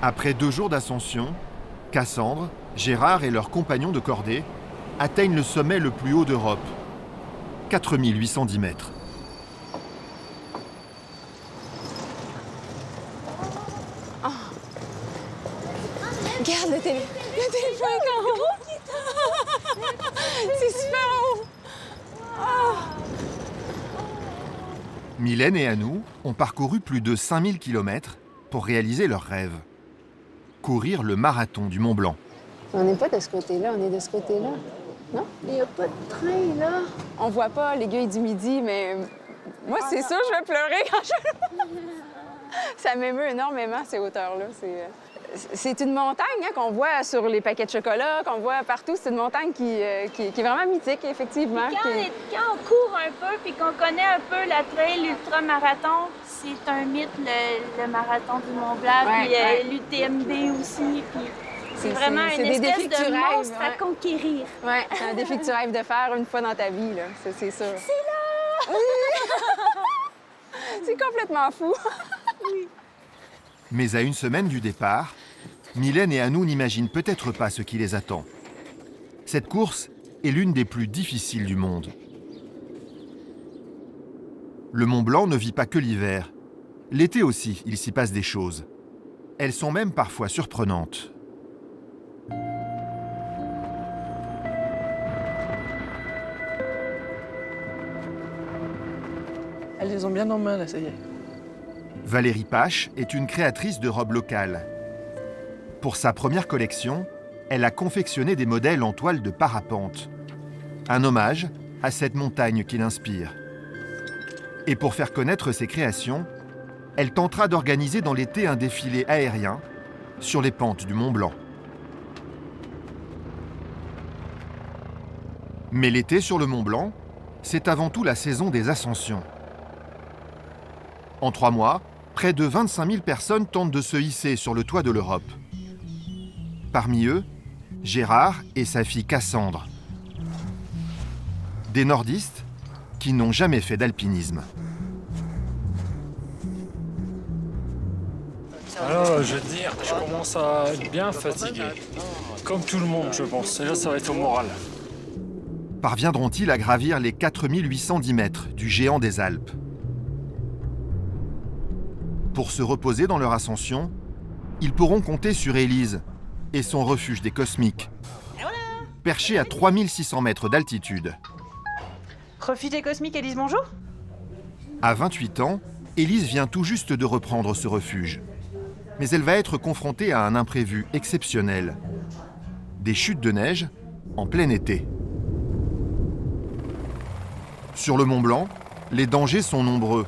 Après 2 jours d'ascension, Cassandre, Gérard et leurs compagnons de cordée atteignent le sommet le plus haut d'Europe, 4810 mètres. Oh. Regarde le téléphone en haut. C'est super haut. Oh. Mylène et Anou ont parcouru plus de 5000 km pour réaliser leur rêve. Courir le marathon du Mont Blanc. On n'est pas de ce côté-là, on est de ce côté-là. Non? Il n'y a pas de train, là. On voit pas l'aiguille du midi, mais moi, c'est sûr, je vais pleurer quand je... Ça m'émeut énormément, ces hauteurs-là. C'est une montagne hein, qu'on voit sur les paquets de chocolat, qu'on voit partout. C'est une montagne qui est vraiment mythique, effectivement. Quand on court un peu puis qu'on connaît un peu la trail, l'ultramarathon, c'est un mythe, le marathon du Mont-Blanc, puis l'UTMB aussi. Puis c'est vraiment une espèce de monstre à conquérir. Oui, c'est un défi que tu rêves de faire une fois dans ta vie, là. C'est sûr. C'est là! Oui! C'est complètement fou. Oui. Mais à une semaine du départ, Mylène et Anou n'imaginent peut-être pas ce qui les attend. Cette course est l'une des plus difficiles du monde. Le Mont Blanc ne vit pas que l'hiver. L'été aussi, il s'y passe des choses. Elles sont même parfois surprenantes. Elles les ont bien en main, là, ça y est. Valérie Pache est une créatrice de robes locales. Pour sa première collection, elle a confectionné des modèles en toile de parapente. Un hommage à cette montagne qui l'inspire. Et pour faire connaître ses créations, elle tentera d'organiser dans l'été un défilé aérien sur les pentes du Mont Blanc. Mais l'été sur le Mont Blanc, c'est avant tout la saison des ascensions. En 3 mois, près de 25 000 personnes tentent de se hisser sur le toit de l'Europe. Parmi eux, Gérard et sa fille Cassandre. Des nordistes qui n'ont jamais fait d'alpinisme. Alors, je veux dire, je commence à être bien fatigué. Comme tout le monde, je pense. Et là, ça va être au moral. Parviendront-ils à gravir les 4810 mètres du géant des Alpes? Pour se reposer dans leur ascension, ils pourront compter sur Élise et son refuge des Cosmiques, perché à 3600 mètres d'altitude. Refuge des Cosmiques, Élise, bonjour. À 28 ans, Élise vient tout juste de reprendre ce refuge. Mais elle va être confrontée à un imprévu exceptionnel. Des chutes de neige en plein été. Sur le Mont Blanc, les dangers sont nombreux.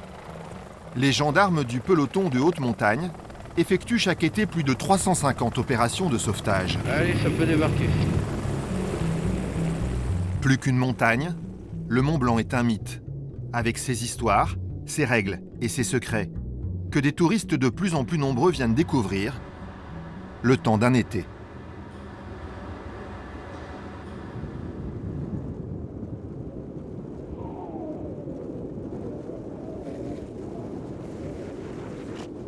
Les gendarmes du peloton de haute montagne effectuent chaque été plus de 350 opérations de sauvetage. Allez, ça peut débarquer. Plus qu'une montagne, le Mont Blanc est un mythe, avec ses histoires, ses règles et ses secrets, que des touristes de plus en plus nombreux viennent découvrir le temps d'un été.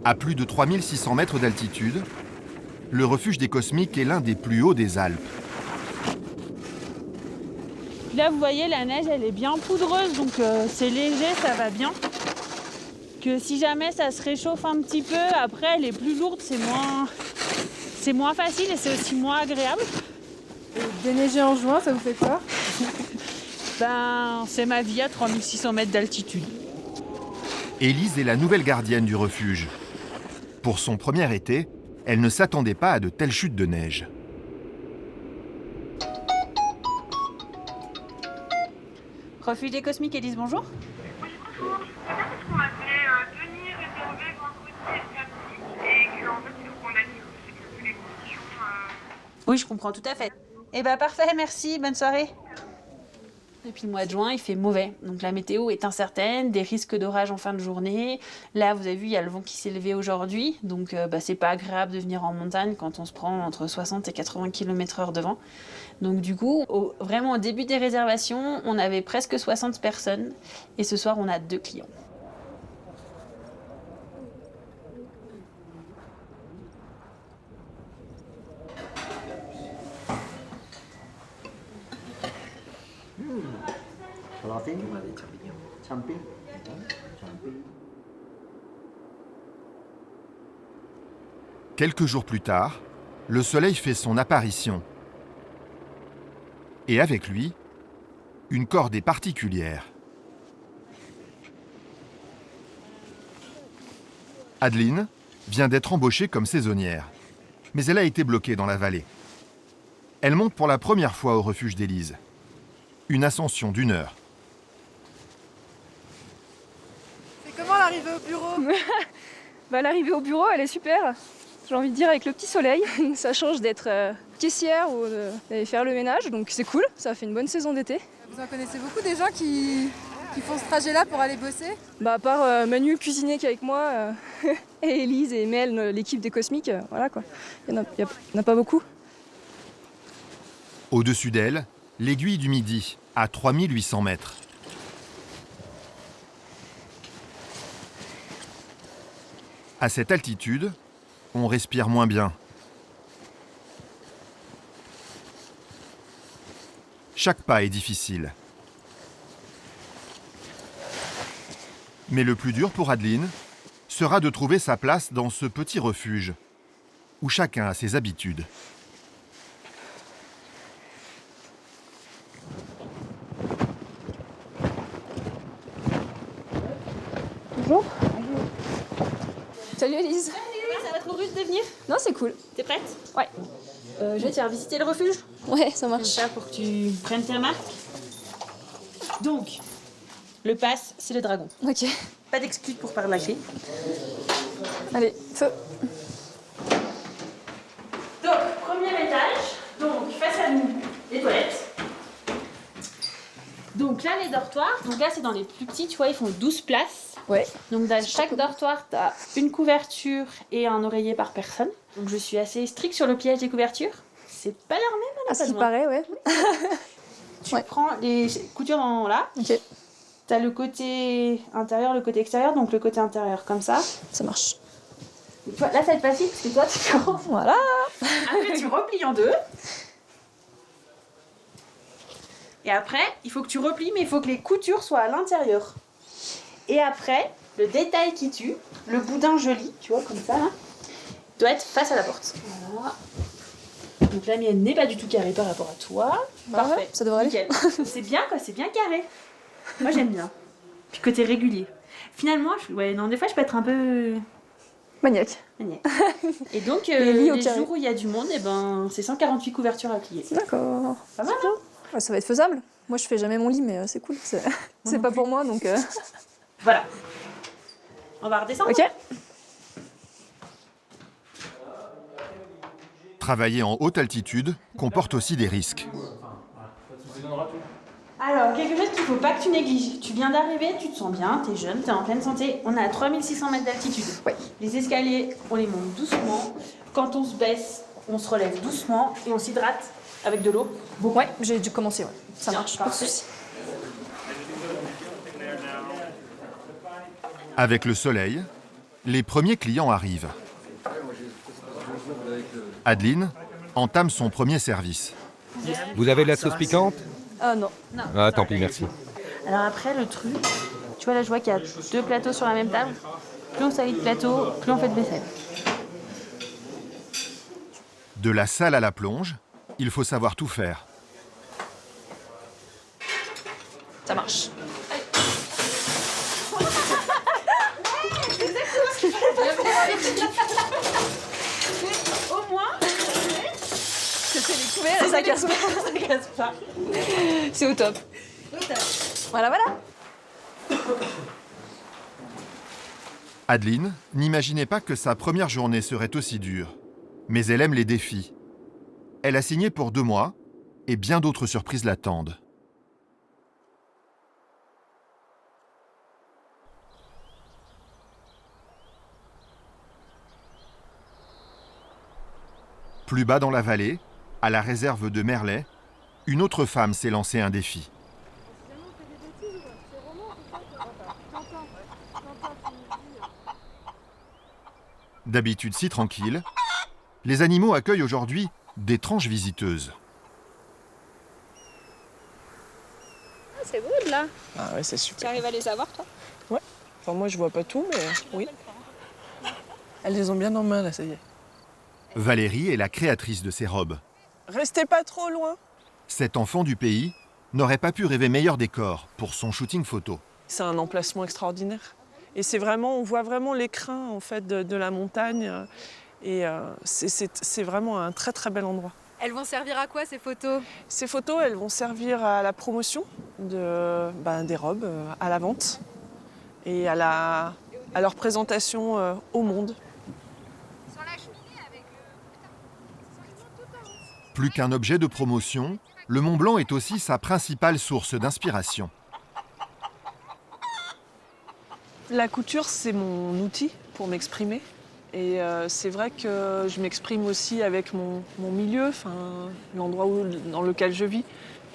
À plus de 3600 mètres d'altitude, le refuge des Cosmiques est l'un des plus hauts des Alpes. Là, vous voyez, la neige, elle est bien poudreuse, donc c'est léger, ça va bien. Que si jamais ça se réchauffe un petit peu, après, elle est plus lourde, c'est moins facile et c'est aussi moins agréable. Et déneiger en juin, ça vous fait peur? Ben, c'est ma vie à 3600 mètres d'altitude. Élise est la nouvelle gardienne du refuge. Pour son premier été, elle ne s'attendait pas à de telles chutes de neige. Refuge des Cosmiques, Élise, bonjour. Oui, bonjour. Est-ce qu'on m'avait Denis réservé vendredi et samedi et qu'en fait, il faut qu'on annule parce que vu les conditions. Oui, je comprends tout à fait. Eh ben parfait, merci, bonne soirée. Depuis le mois de juin, il fait mauvais. Donc la météo est incertaine, des risques d'orage en fin de journée. Là, vous avez vu, il y a le vent qui s'est levé aujourd'hui. Donc c'est pas agréable de venir en montagne quand on se prend entre 60 et 80 km/h de vent. Donc du coup, vraiment au début des réservations, on avait presque 60 personnes. Et ce soir, on a 2 clients. Quelques jours plus tard, le soleil fait son apparition. Et avec lui, une cordée particulière. Adeline vient d'être embauchée comme saisonnière, mais elle a été bloquée dans la vallée. Elle monte pour la première fois au refuge d'Élise. Une ascension d'1 heure. C'est comment l'arrivée au bureau? L'arrivée au bureau, elle est super. J'ai envie de dire avec le petit soleil. Ça change d'être caissière ou d'aller faire le ménage, donc c'est cool. Ça fait une bonne saison d'été. Vous en connaissez beaucoup des gens qui font ce trajet-là pour aller bosser? À part Manu, le cuisinier qui est avec moi, et Élise et Mel, l'équipe des Cosmiques, voilà quoi. Il n'y en a pas beaucoup. Au-dessus d'elle, l'aiguille du Midi, à 3800 mètres. À cette altitude, on respire moins bien. Chaque pas est difficile. Mais le plus dur pour Adeline sera de trouver sa place dans ce petit refuge, où chacun a ses habitudes. Bonjour. Salut Élise. Ça va trop rude de venir? Non, c'est cool. T'es prête? Ouais. Je vais te faire visiter le refuge. Ouais, ça Comme marche. ça pour que tu prennes tes marques. Donc, le pass, c'est le dragon. Ok. Pas d'excuse pour faire la clé. Allez, feu. Donc, premier étage. Donc, face à nous, les toilettes. Donc là, les dortoirs. Donc là, c'est dans les plus petits, tu vois, ils font 12 places. Ouais. Donc dans chaque dortoir, tu as une couverture et un oreiller par personne. Donc je suis assez stricte sur le pliage des couvertures. C'est pas leur même, À ce qui paraît, ouais. Tu prends les coutures dans là. Ok, Tu as le côté intérieur, le côté extérieur. Donc le côté intérieur comme ça. ça marche. Et toi, là, ça va être facile parce que toi, tu prends. Voilà. Après, tu replies en deux. Et après, il faut que tu replies, mais il faut que les coutures soient à l'intérieur. Et après, le détail qui tue, le boudin joli, tu vois, comme ça, là, doit être face à la porte. Voilà. Donc la mienne n'est pas du tout carrée par rapport à toi. Parfait. Ouais, ça devrait aller. Nickel. C'est bien, quoi, c'est bien carré. Moi, j'aime bien. Puis côté régulier. Finalement, des fois, je peux être un peu... Maniaque. Et donc, Les lits au les carré. jours où il y a du monde, c'est 148 couvertures à plier. D'accord. Pas mal, hein? Ouais, ça va être faisable. Moi, je fais jamais mon lit, mais c'est cool. C'est pas pour moi, donc... Voilà. On va redescendre. Ok. Travailler en haute altitude comporte aussi des risques. Alors, quelque chose qu'il ne faut pas que tu négliges. Tu viens d'arriver, tu te sens bien, tu es jeune, tu es en pleine santé. On est à 3600 mètres d'altitude. Ouais. Les escaliers, on les monte doucement. Quand on se baisse, on se relève doucement et on s'hydrate avec de l'eau. Ouais, j'ai dû commencer, ouais. Ça Bien, marche, pas de parfait. soucis. Avec le soleil, les premiers clients arrivent. Adeline entame son premier service. Vous avez de la sauce piquante? Ah non. Ah, tant pis, merci. Alors après, le truc, tu vois là, je vois qu'il y a 2 plateaux sur la même table. Plus on salit de plateau, plus on fait de vaisselle. De la salle à la plonge, il faut savoir tout faire. Ça marche. Au moins, C'est les couverts et ça casse pas. ça casse pas. C'est au top. Voilà, voilà. Adeline n'imaginait pas que sa première journée serait aussi dure. Mais elle aime les défis. Elle a signé pour 2 mois et bien d'autres surprises l'attendent. Plus bas dans la vallée, à la réserve de Merlet, une autre femme s'est lancée un défi. D'habitude si tranquille, les animaux accueillent aujourd'hui d'étranges visiteuses. c'est beau de là. Ah ouais, c'est Tu super. arrives à les avoir, toi? Enfin, moi, je vois pas tout, mais oui. Elles les ont bien en main, là, ça y est. Valérie est la créatrice de ces robes. Restez pas trop loin. Cet enfant du pays n'aurait pas pu rêver meilleur décor pour son shooting photo. C'est un emplacement extraordinaire. Et c'est vraiment, on voit vraiment l'écrin en fait de la montagne. Et c'est vraiment un très très bel endroit. Elles vont servir à quoi ces photos? Ces photos, elles vont servir à la promotion des robes, à la vente et à leur présentation au monde. Plus qu'un objet de promotion, le Mont Blanc est aussi sa principale source d'inspiration. La couture, c'est mon outil pour m'exprimer. Et c'est vrai que je m'exprime aussi avec mon milieu, l'endroit dans lequel je vis.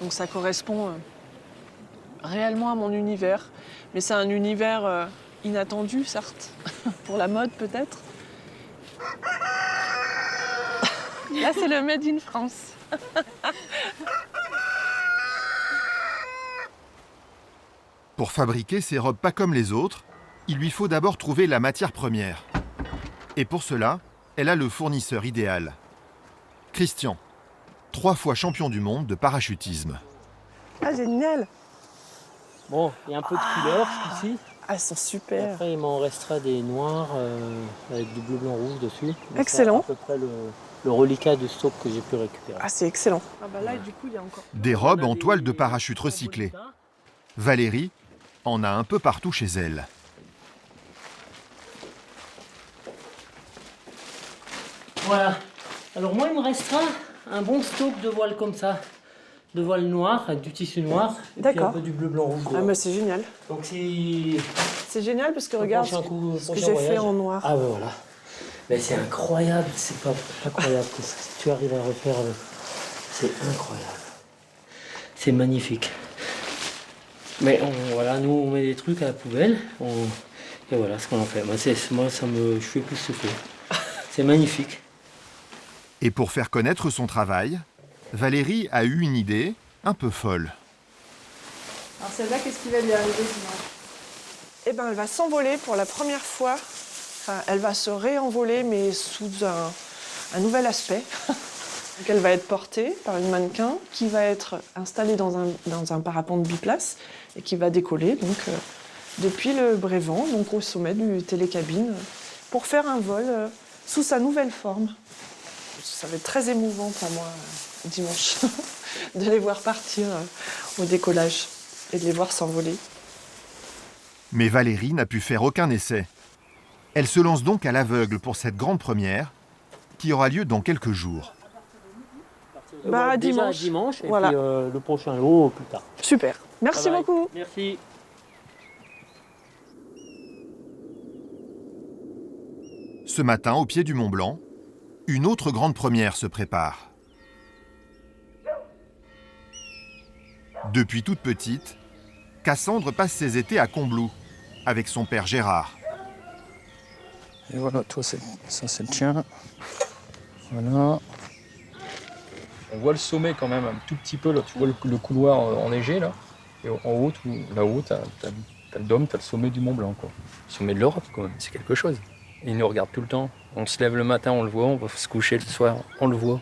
Donc ça correspond réellement à mon univers. Mais c'est un univers inattendu, certes, pour la mode peut-être. Là, c'est le Made in France. Pour fabriquer ces robes pas comme les autres, il lui faut d'abord trouver la matière première. Et pour cela, elle a le fournisseur idéal. Christian, 3 fois champion du monde de parachutisme. Ah, génial! Bon, il y a un peu de couleur ce coup-ci. Ah, elles sont super! Après, il m'en restera des noirs avec du bleu, blanc, rouge dessus. Donc excellent! c'est à peu près le reliquat de stock que j'ai pu récupérer. Ah, c'est excellent! Ah, bah là, du coup, il y a encore. Des robes en toile de parachute recyclée. Valérie en a un peu partout chez elle. Voilà. Alors moi, il me restera un bon stock de voiles comme ça. De voiles noires, avec du tissu noir. D'accord. Et puis un peu du bleu, blanc, rouge. Ah, mais c'est génial! Donc c'est... C'est génial parce que regarde ce que j'ai voyage. fait en noir. Ah ben voilà. Mais c'est incroyable, c'est pas incroyable. Si tu arrives à refaire, c'est incroyable. C'est magnifique. Mais voilà, nous on met des trucs à la poubelle. Et voilà ce qu'on en fait. Moi, je suis époustouflé. C'est magnifique. Et pour faire connaître son travail, Valérie a eu une idée un peu folle. Alors celle-là, qu'est-ce qui va lui arriver dimanche? Eh ben, elle va s'envoler pour la première fois. Enfin, elle va se réenvoler, mais sous un nouvel aspect. Donc, elle va être portée par une mannequin qui va être installée dans un parapente biplace et qui va décoller depuis le Brévent, donc au sommet du télécabine, pour faire un vol sous sa nouvelle forme. Ça va être très émouvant pour moi dimanche de les voir partir au décollage et de les voir s'envoler. Mais Valérie n'a pu faire aucun essai. Elle se lance donc à l'aveugle pour cette grande première qui aura lieu dans quelques jours. Déjà Dimanche. dimanche et Voilà. puis le prochain lot plus tard. Super. Merci Bye bye. beaucoup. Merci. Ce matin, au pied du Mont Blanc, une autre grande première se prépare. Depuis toute petite, Cassandre passe ses étés à Combloux, avec son père Gérard. Et voilà, toi, ça c'est le tien. Voilà. On voit le sommet quand même un tout petit peu, là, tu vois le couloir enneigé là. Et en haut, là-haut, t'as le dôme, t'as le sommet du Mont Blanc, quoi. Le sommet de l'Europe, quand même, c'est quelque chose. Et il nous regarde tout le temps. On se lève le matin, on le voit, on va se coucher le soir, on le voit.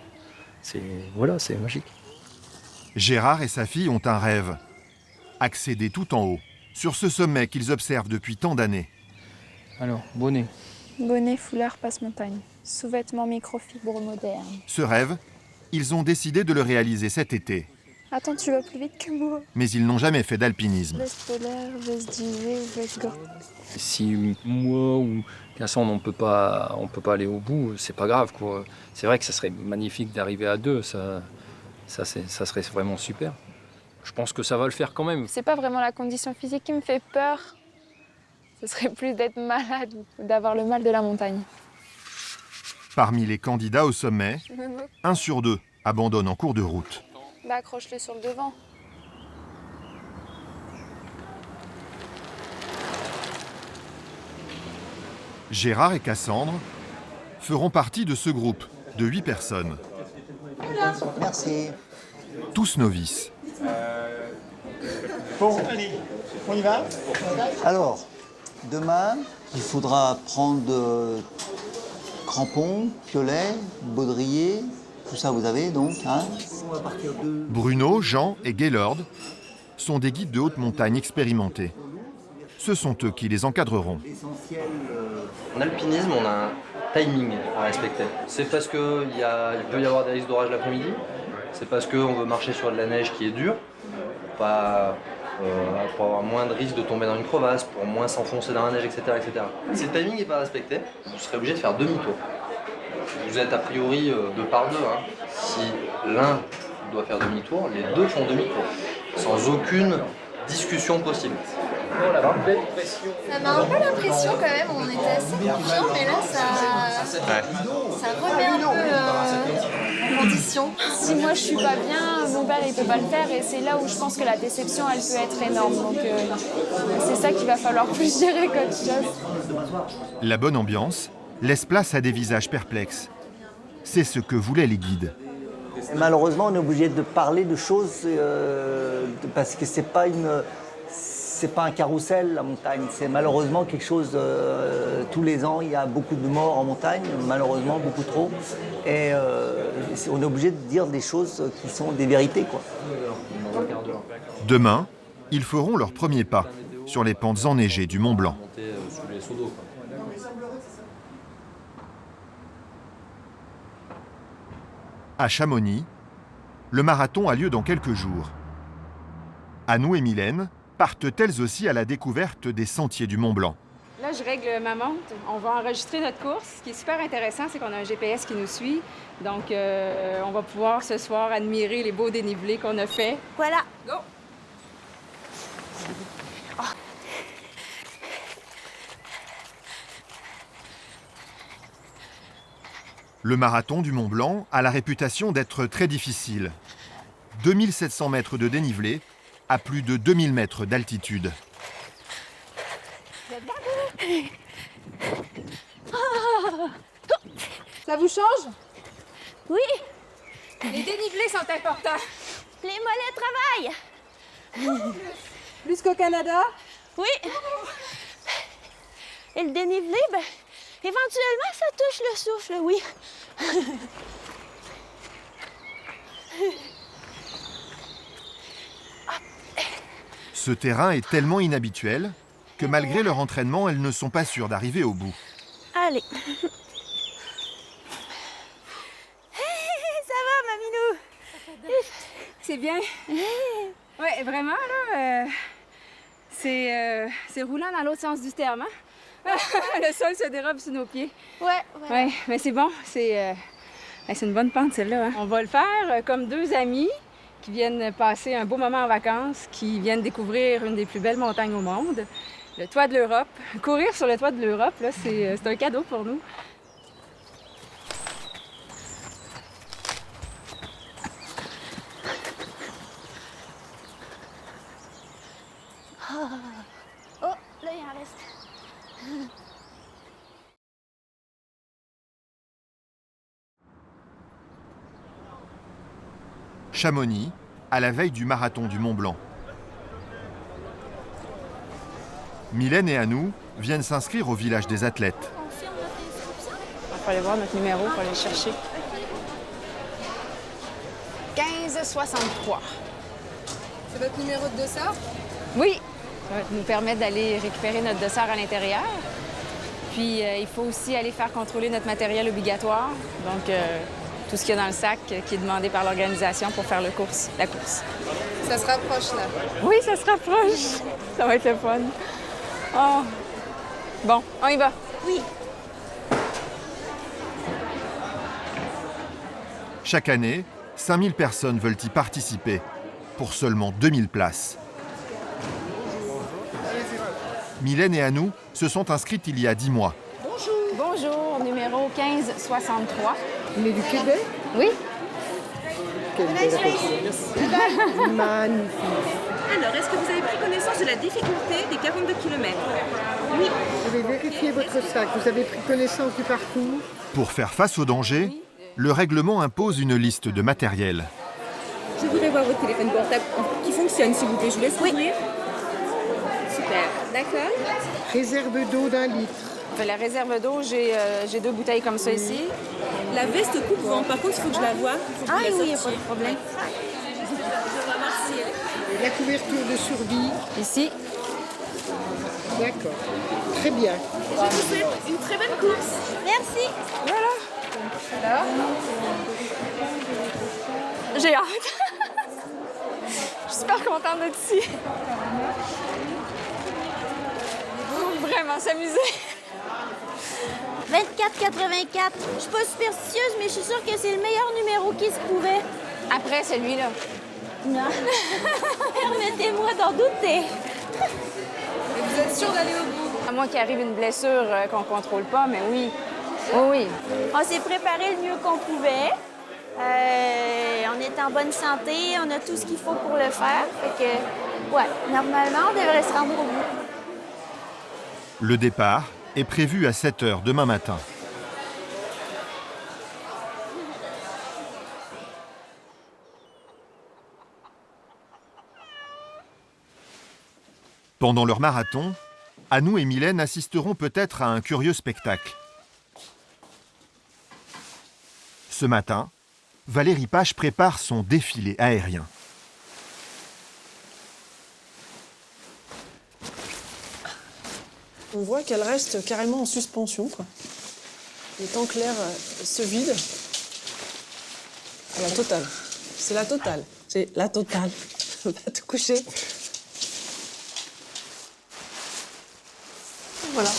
C'est magique. Gérard et sa fille ont un rêve. Accéder tout en haut, sur ce sommet qu'ils observent depuis tant d'années. Alors, bonnet. Bonnet, foulard, passe-montagne. Sous-vêtements microfibre moderne. Ce rêve, ils ont décidé de le réaliser cet été. Attends, tu vas plus vite que moi. Mais ils n'ont jamais fait d'alpinisme. Veste polaire, veste d'hiver ou veste gant. Si moi ou Cassandre, on peut pas aller au bout, c'est pas grave, quoi. C'est vrai que ça serait magnifique d'arriver à 2, ça serait vraiment super. Je pense que ça va le faire quand même. C'est pas vraiment la condition physique qui me fait peur. Ce serait plus d'être malade ou d'avoir le mal de la montagne. Parmi les candidats au sommet, 1 sur 2 abandonne en cours de route. Bah accroche-le sur le devant. Gérard et Cassandre feront partie de ce groupe de 8 personnes. Merci. Tous novices. Bon, allez, on y va? Alors, demain, il faudra prendre crampons, piolets, baudrier, tout ça vous avez donc. Hein. On va partir de... Bruno, Jean et Gaylord sont des guides de haute montagne expérimentés. Ce sont eux qui les encadreront. En alpinisme, on a un timing à respecter. C'est parce qu'il peut y avoir des risques d'orage l'après-midi, c'est parce qu'on veut marcher sur de la neige qui est dure, pour avoir moins de risques de tomber dans une crevasse, pour moins s'enfoncer dans la neige, etc. etc. Si le timing n'est pas respecté, vous serez obligé de faire demi-tour. Vous êtes a priori deux par deux. Hein. Si l'un doit faire demi-tour, les deux font demi-tour, sans aucune discussion possible. Ça m'a un peu l'impression quand même, on était assez confiants, mais là ça remet un peu en condition. Si moi je suis pas bien, mon père il peut pas le faire et c'est là où je pense que la déception elle peut être énorme. Donc c'est ça qu'il va falloir plus gérer qu'autre chose. La bonne ambiance laisse place à des visages perplexes. C'est ce que voulaient les guides. Malheureusement, on est obligé de parler de choses parce que c'est pas un carrousel, la montagne. C'est malheureusement quelque chose, tous les ans, il y a beaucoup de morts en montagne, malheureusement, beaucoup trop. Et on est obligé de dire des choses qui sont des vérités, quoi. Demain, ils feront leur premier pas sur les pentes enneigées du Mont Blanc. À Chamonix, le marathon a lieu dans quelques jours. Anou et Mylène partent elles aussi à la découverte des sentiers du Mont Blanc. Là, je règle ma montre. On va enregistrer notre course. Ce qui est super intéressant, c'est qu'on a un GPS qui nous suit. Donc, on va pouvoir ce soir admirer les beaux dénivelés qu'on a fait. Voilà. Go! Le marathon du Mont Blanc a la réputation d'être très difficile. 2700 mètres de dénivelé à plus de 2000 mètres d'altitude. Ça vous change? Oui. Les dénivelés sont importants. Les mollets travaillent. Plus qu'au Canada? Oui. Et le dénivelé, éventuellement, ça touche le souffle, oui. Ce terrain est tellement inhabituel que malgré leur entraînement, elles ne sont pas sûres d'arriver au bout. Allez. Ça va, Maminou? C'est bien. Oui, vraiment, là, c'est roulant dans l'autre sens du terme, hein? Le sol se dérobe sous nos pieds. Ouais. Mais c'est bon, c'est une bonne pente, celle-là. Hein? On va le faire comme deux amis qui viennent passer un beau moment en vacances, qui viennent découvrir une des plus belles montagnes au monde, le toit de l'Europe. Courir sur le toit de l'Europe, là, c'est un cadeau pour nous. Oh, là, il en reste. Chamonix, à la veille du marathon du Mont Blanc. Mylène et Anou viennent s'inscrire au village des athlètes. Il faut aller voir notre numéro pour aller le chercher. 1563. C'est votre numéro de dossard? Oui, ça va nous permettre d'aller récupérer notre dossard à l'intérieur. Puis il faut aussi aller faire contrôler notre matériel obligatoire. Donc tout ce qu'il y a dans le sac qui est demandé par l'organisation pour faire la course. Ça se rapproche, là. Oui, ça se rapproche. Ça va être le fun. Oh. Bon, on y va. Oui. Chaque année, 5000 personnes veulent y participer pour seulement 2000 places. Mylène et Anou se sont inscrites il y a 10 mois. Bonjour, numéro 1563. On est du Québec? Oui. Magnifique. Alors, est-ce que vous avez pris connaissance de la difficulté des 42 km? Oui. Vous avez vérifié votre sac. Vous avez pris connaissance du parcours? Pour faire face au danger, le règlement impose une liste de matériel. Je voudrais voir votre téléphone portable qui fonctionne, s'il vous plaît. Je vous laisse ouvrir. Super, d'accord. Réserve d'eau d'1 litre. La réserve d'eau, j'ai 2 bouteilles comme ça ici. La veste coupe-vent, par contre, il faut que je la voie. Ah oui, il n'y a pas de problème. Je vais voir si elle est. La couverture de survie. Ici. D'accord. Très bien. Je vous souhaite une très bonne course. Merci. Voilà. Là. J'ai hâte. Je suis super contente d'être ici. Vraiment s'amuser. 24,84. Je suis pas superstitieuse, mais je suis sûre que c'est le meilleur numéro qui se pouvait. Après celui-là. Non. Permettez-moi d'en douter. Vous êtes sûre d'aller au bout? À moins qu'il arrive une blessure qu'on ne contrôle pas, mais oui. Oui. On s'est préparé le mieux qu'on pouvait. On est en bonne santé, on a tout ce qu'il faut pour le faire. Fait que, ouais, normalement, on devrait se rendre au bout. Le départ est prévu à 7 h demain matin. Pendant leur marathon, Anou et Mylène assisteront peut-être à un curieux spectacle. Ce matin, Valérie Pache prépare son défilé aérien. On voit qu'elle reste carrément en suspension, quoi. Le temps que l'air se vide. À la totale. C'est la totale. C'est la totale. On va te coucher. Voilà.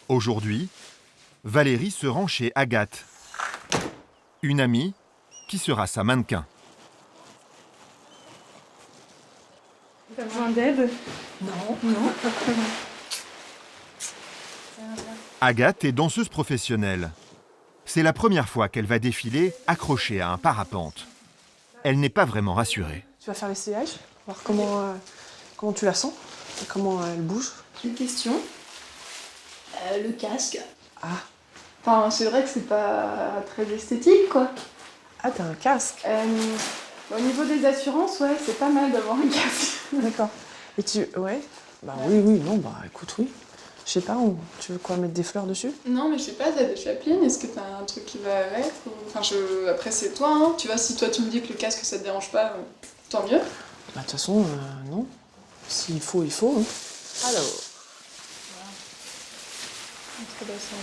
Aujourd'hui, Valérie se rend chez Agathe, une amie qui sera sa mannequin. T'as besoin d'aide? Non. Agathe est danseuse professionnelle. C'est la première fois qu'elle va défiler accrochée à un parapente. Elle n'est pas vraiment rassurée. Tu vas faire l'essayage, voir comment tu la sens, et comment elle bouge. J'ai une question. Le casque. Ah. Enfin, c'est vrai que c'est pas très esthétique, quoi. Ah, t'as un casque. Au niveau des assurances, ouais, c'est pas mal d'avoir un casque. D'accord. Et tu... Ouais. Bah oui, non, bah écoute, oui. Je sais pas, tu veux quoi, mettre des fleurs dessus? Non, mais je sais pas, t'as des chapelines, est-ce que t'as un truc qui va avec ou... Enfin, après, c'est toi, hein. Tu vois, si toi tu me dis que le casque ça te dérange pas, tant mieux. Bah de toute façon, non. S'il faut, il faut. Hein. Alors. Entrebassin.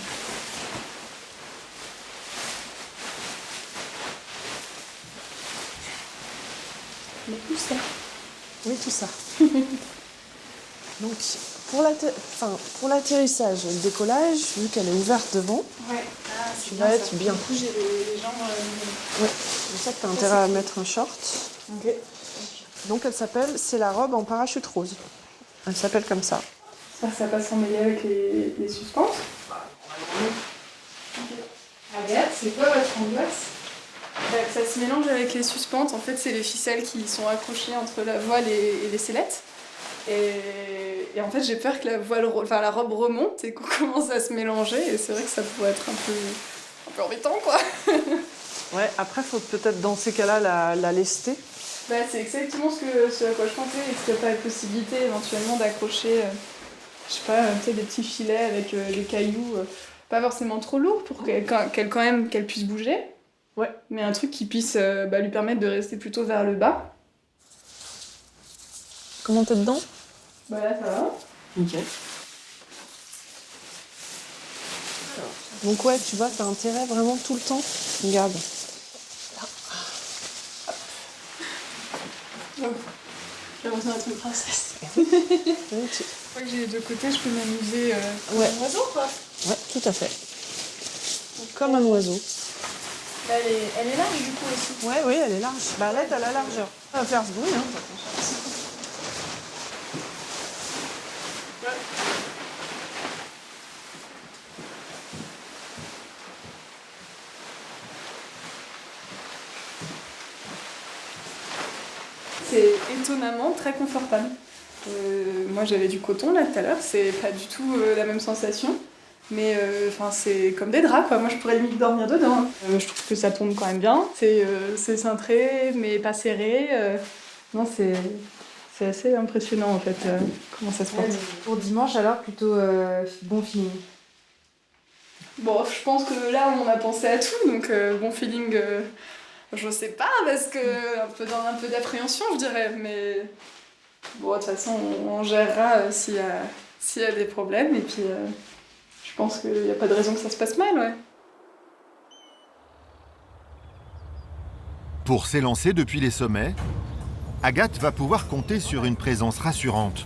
Mais tout ça. Oui, tout ça. Donc, pour l'atterrissage et le décollage, vu qu'elle est ouverte devant, ouais. Tu vas être bien. Du coup, j'ai les jambes... Ouais, c'est ça que tu as intérêt à mettre un short. Ok. Donc elle s'appelle, c'est la robe en parachute rose. Elle s'appelle comme ça. Ça passe en mêlée avec les suspenses. Okay. Agathe, c'est quoi votre angoisse? Ça se mélange avec les suspentes. En fait, c'est les ficelles qui sont accrochées entre la voile et les sellettes. Et en fait, j'ai peur que la robe remonte et qu'on commence à se mélanger. Et c'est vrai que ça pourrait être un peu embêtant, quoi. Ouais, après, faut peut-être dans ces cas-là la lester. Bah, c'est exactement ce à quoi je pensais. Est-ce qu'il n'y a pas la possibilité éventuellement d'accrocher, je sais pas, peut-être des petits filets avec des cailloux, pas forcément trop lourds pour qu'elle puisse bouger. Ouais. Mais un truc qui puisse lui permettre de rester plutôt vers le bas. Comment t'es dedans? Bah là, ça va. Ok. Donc ouais, tu vois, t'as intérêt vraiment tout le temps. Regarde. J'ai l'impression d'être une princesse. Une fois que j'ai les deux côtés, je peux m'amuser comme un oiseau, quoi. Ouais, tout à fait. Comme un oiseau. Là, elle est large, du coup, aussi. Ouais, oui, elle est large. Bah là, t'as la largeur. Ça va faire ce bruit, hein. C'est étonnamment très confortable. Moi j'avais du coton là tout à l'heure, c'est pas du tout la même sensation. Mais c'est comme des draps, quoi. Moi, je pourrais limite dormir dedans. Je trouve que ça tombe quand même bien. C'est cintré, mais pas serré. Non, c'est assez impressionnant, en fait, comment ça se porte. Pour dimanche, alors, plutôt bon feeling. Bon, je pense que là, on a pensé à tout, donc bon feeling, je sais pas, parce que un peu d'appréhension, je dirais, mais bon, de toute façon, on gérera s'il y a des problèmes, et puis je pense qu'il n'y a pas de raison que ça se passe mal, ouais. Pour s'élancer depuis les sommets, Agathe va pouvoir compter sur une présence rassurante.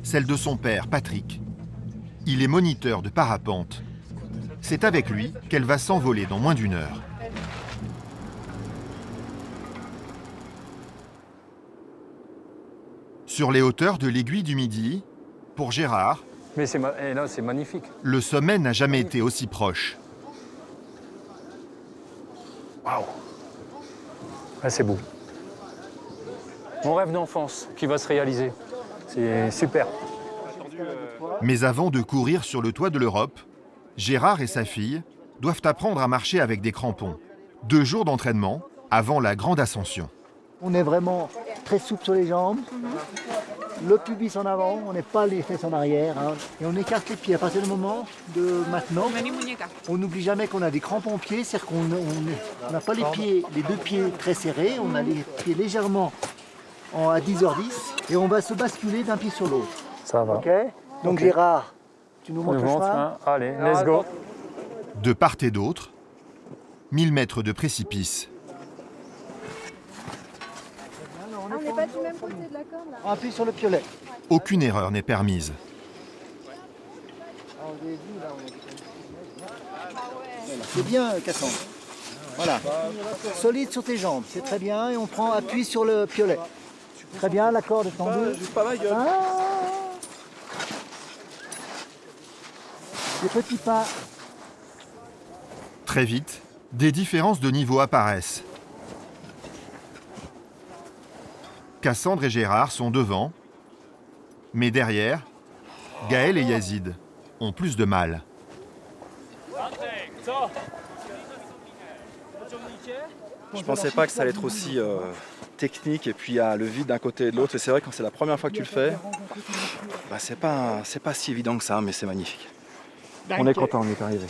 Celle de son père, Patrick. Il est moniteur de parapente. C'est avec lui qu'elle va s'envoler dans moins d'1 heure. Sur les hauteurs de l'Aiguille du Midi, pour Gérard, Mais là, c'est magnifique. le sommet n'a jamais été aussi proche. Waouh! Ah, c'est beau. Mon rêve d'enfance qui va se réaliser. C'est super. Mais avant de courir sur le toit de l'Europe, Gérard et sa fille doivent apprendre à marcher avec des crampons. 2 jours d'entraînement avant la grande ascension. On est vraiment très souple sur les jambes, le pubis en avant, on n'est pas les fesses en arrière, hein, et on écarte les pieds. À partir du moment de maintenant, on n'oublie jamais qu'on a des crampons pieds, c'est-à-dire qu'on n'a pas les 2 pieds très serrés, on a les pieds légèrement à 10h10, et on va se basculer d'un pied sur l'autre. Ça va. Ok. Donc okay. Gérard, tu nous montres le chemin. Allez, let's go. De part et d'autre, 1000 mètres de précipice. On n'est pas du même côté de la corde là. On appuie sur le piolet. Aucune erreur n'est permise. C'est bien, Cassandre. Voilà. Solide sur tes jambes, c'est très bien. Et on prend appui sur le piolet. Très bien, la corde est tendue. Pas ma gueule. Des petits pas. Très vite, des différences de niveau apparaissent. Cassandre et Gérard sont devant, mais derrière, Gaël et Yazid ont plus de mal. Je pensais pas que ça allait être aussi technique, et puis il y a le vide d'un côté et de l'autre, et c'est vrai que quand c'est la première fois que tu le fais, bah, c'est pas si évident que ça, mais c'est magnifique. On est content, on est arrivé.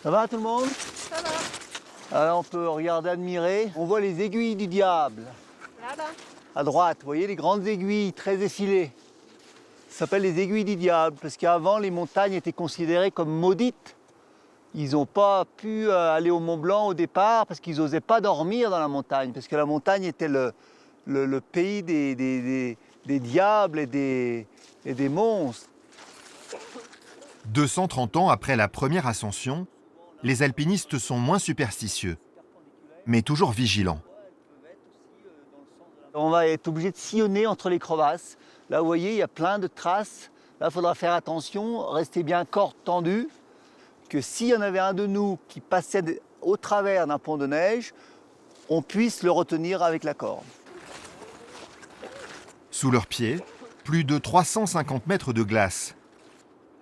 Ça va tout le monde? Ça va. Alors on peut regarder, admirer. On voit les aiguilles du diable. Là-bas. À droite, vous voyez les grandes aiguilles très effilées. Ça s'appelle les aiguilles du diable, parce qu'avant les montagnes étaient considérées comme maudites. Ils n'ont pas pu aller au Mont Blanc au départ, parce qu'ils n'osaient pas dormir dans la montagne, parce que la montagne était le pays des diables et des monstres. 230 ans après la première ascension, les alpinistes sont moins superstitieux, mais toujours vigilants. On va être obligé de sillonner entre les crevasses. Là, vous voyez, il y a plein de traces. Là, il faudra faire attention, rester bien corde tendue, que s'il y en avait un de nous qui passait au travers d'un pont de neige, on puisse le retenir avec la corde. Sous leurs pieds, plus de 350 mètres de glace.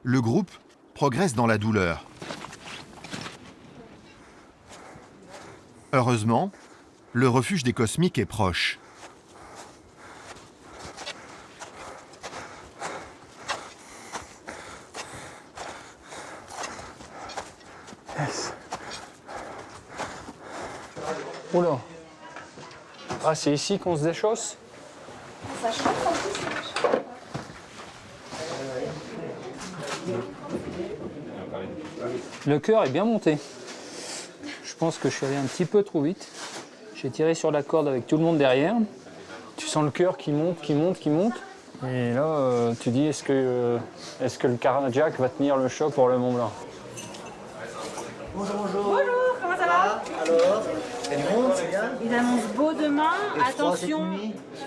Le groupe progresse dans la douleur. Heureusement, le refuge des Cosmiques est proche. Yes. Oula. Ah, c'est ici qu'on se déchausse? Ça chauffe en plus. Le cœur est bien monté. Je pense que je suis allé un petit peu trop vite. J'ai tiré sur la corde avec tout le monde derrière. Tu sens le cœur qui monte, qui monte, qui monte. Et là, tu dis, est-ce que le cardiaque va tenir le choc pour le Mont Blanc? Bonjour, bonjour. Bonjour, comment ça va? Alors, elle monte, c'est bien? Ils annoncent beau demain, attention.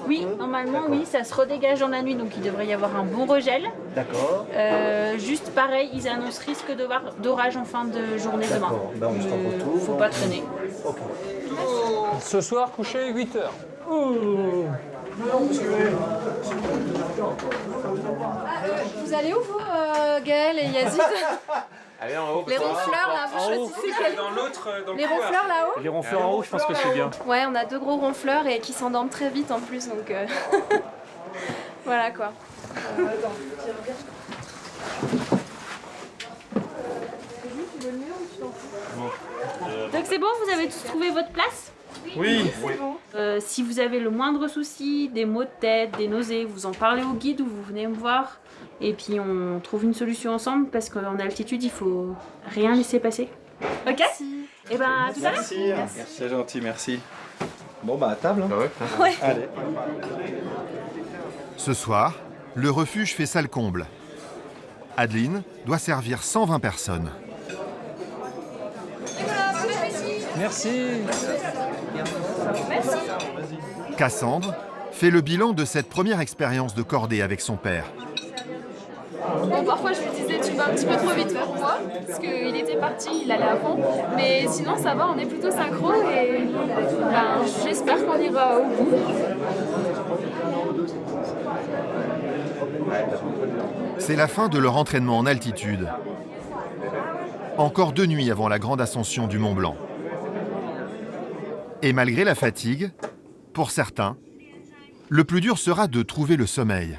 Oui, normalement, oui, ça se redégage dans la nuit, donc il devrait y avoir un bon regel. D'accord. Juste pareil, ils annoncent risque d'orage en fin de journée demain. Ben, on se rend autour. Faut pas traîner. Ok. Ce soir, coucher 8h. Vous allez où, vous, Gaël et Yazid? Allez en haut. Les ronfleurs, là, vous choisissez quel... Dans l'autre, Les ronfleurs, là-haut? Les ronfleurs en haut, je pense que c'est bien. Ouais, on a 2 gros ronfleurs et qui s'endorment très vite en plus, donc... voilà, quoi. Donc c'est bon, vous avez tous trouvé votre place? Oui. Si vous avez le moindre souci, des maux de tête, des nausées, vous en parlez au guide ou vous venez me voir. Et puis on trouve une solution ensemble parce qu'en altitude, il faut rien laisser passer. Ok? Et ben à tout à l'heure. Merci, c'est gentil, merci. Bon bah à table. Hein. Ouais. Allez. Ce soir, le refuge fait salle comble. Adeline doit servir 120 personnes. Merci. Cassandre fait le bilan de cette première expérience de cordée avec son père. Bon, parfois je lui disais tu vas un petit peu trop vite vers moi, parce qu'il était parti, il allait à fond. Mais sinon ça va, on est plutôt synchro et ben, j'espère qu'on ira au bout. C'est la fin de leur entraînement en altitude. Encore 2 nuits avant la grande ascension du Mont Blanc. Et malgré la fatigue, pour certains, le plus dur sera de trouver le sommeil.